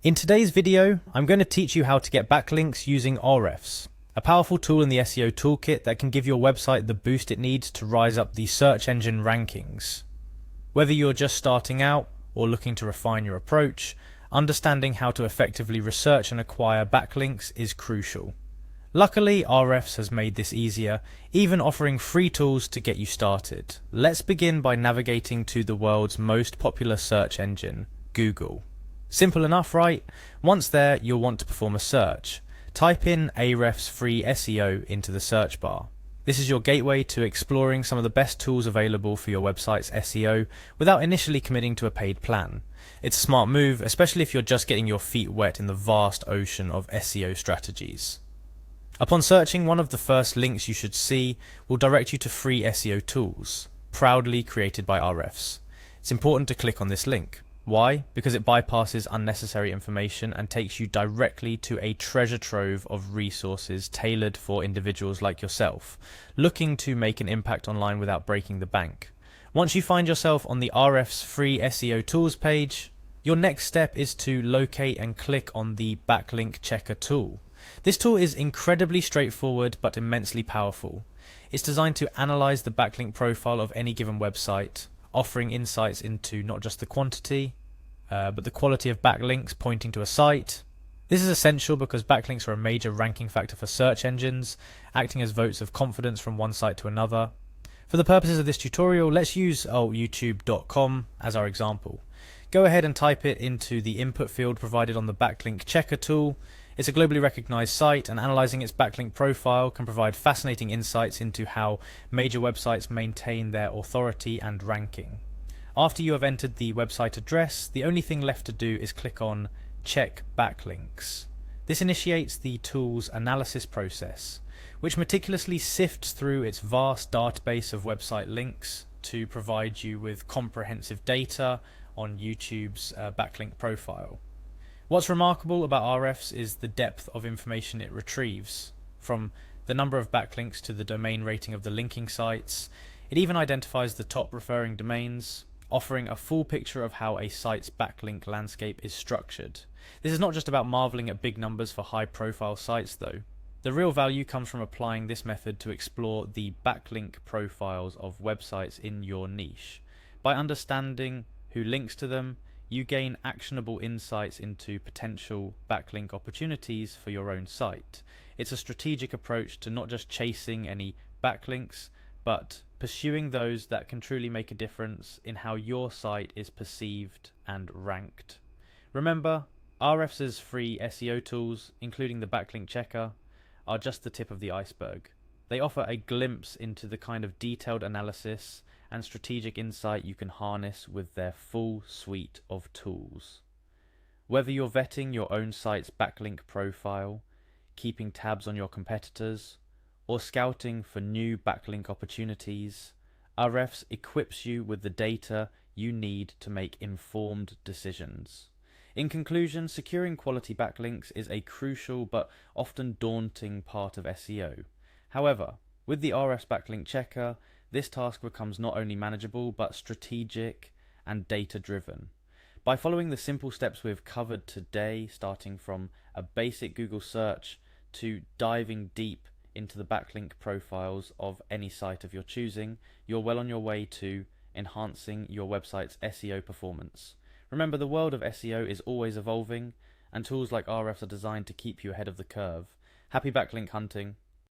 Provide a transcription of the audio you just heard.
In today's video, I'm going to teach you how to get backlinks using Ahrefs, a powerful tool in the SEO toolkit that can give your website the boost it needs to rise up the search engine rankings. Whether you're just starting out or looking to refine your approach, understanding how to effectively research and acquire backlinks is crucial. Luckily, Ahrefs has made this easier, even offering free tools to get you started. Let's begin by navigating to the world's most popular search engine, Google. Simple enough, right? Once there, you'll want to perform a search. Type in Ahrefs free SEO into the search bar. This is your gateway to exploring some of the best tools available for your website's SEO without initially committing to a paid plan. It's a smart move, especially if you're just getting your feet wet in the vast ocean of SEO strategies. Upon searching, one of the first links you should see will direct you to free SEO tools, proudly created by Ahrefs. It's important to click on this link. Why? Because it bypasses unnecessary information and takes you directly to a treasure trove of resources tailored for individuals like yourself, looking to make an impact online without breaking the bank. Once you find yourself on the Ahrefs free SEO tools page, your next step is to locate and click on the Backlink Checker tool. This tool is incredibly straightforward but immensely powerful. It's designed to analyze the backlink profile of any given website, offering insights into not just the quantity, but the quality of backlinks pointing to a site. This is essential because backlinks are a major ranking factor for search engines, acting as votes of confidence from one site to another. For the purposes of this tutorial, let's use youtube.com as our example. Go ahead and type it into the input field provided on the Backlink Checker tool. It's a globally recognized site, and analyzing its backlink profile can provide fascinating insights into how major websites maintain their authority and ranking. After you have entered the website address, the only thing left to do is click on Check Backlinks. This initiates the tool's analysis process, which meticulously sifts through its vast database of website links to provide you with comprehensive data on YouTube's backlink profile. What's remarkable about Ahrefs is the depth of information it retrieves, from the number of backlinks to the domain rating of the linking sites. It even identifies the top referring domains, offering a full picture of how a site's backlink landscape is structured. This is not just about marveling at big numbers for high-profile sites, though. The real value comes from applying this method to explore the backlink profiles of websites in your niche. By understanding who links to them, you gain actionable insights into potential backlink opportunities for your own site. It's a strategic approach to not just chasing any backlinks, but pursuing those that can truly make a difference in how your site is perceived and ranked. Remember, Ahrefs' free SEO tools, including the Backlink Checker, are just the tip of the iceberg. They offer a glimpse into the kind of detailed analysis and strategic insight you can harness with their full suite of tools. Whether you're vetting your own site's backlink profile, keeping tabs on your competitors, or scouting for new backlink opportunities, Ahrefs equips you with the data you need to make informed decisions. In conclusion, securing quality backlinks is a crucial but often daunting part of SEO. However, with the Ahrefs Backlink Checker, this task becomes not only manageable but strategic and data-driven. By following the simple steps we've covered today, starting from a basic Google search to diving deep into the backlink profiles of any site of your choosing, you're well on your way to enhancing your website's SEO performance. Remember, the world of SEO is always evolving, and tools like Ahrefs are designed to keep you ahead of the curve. Happy backlink hunting!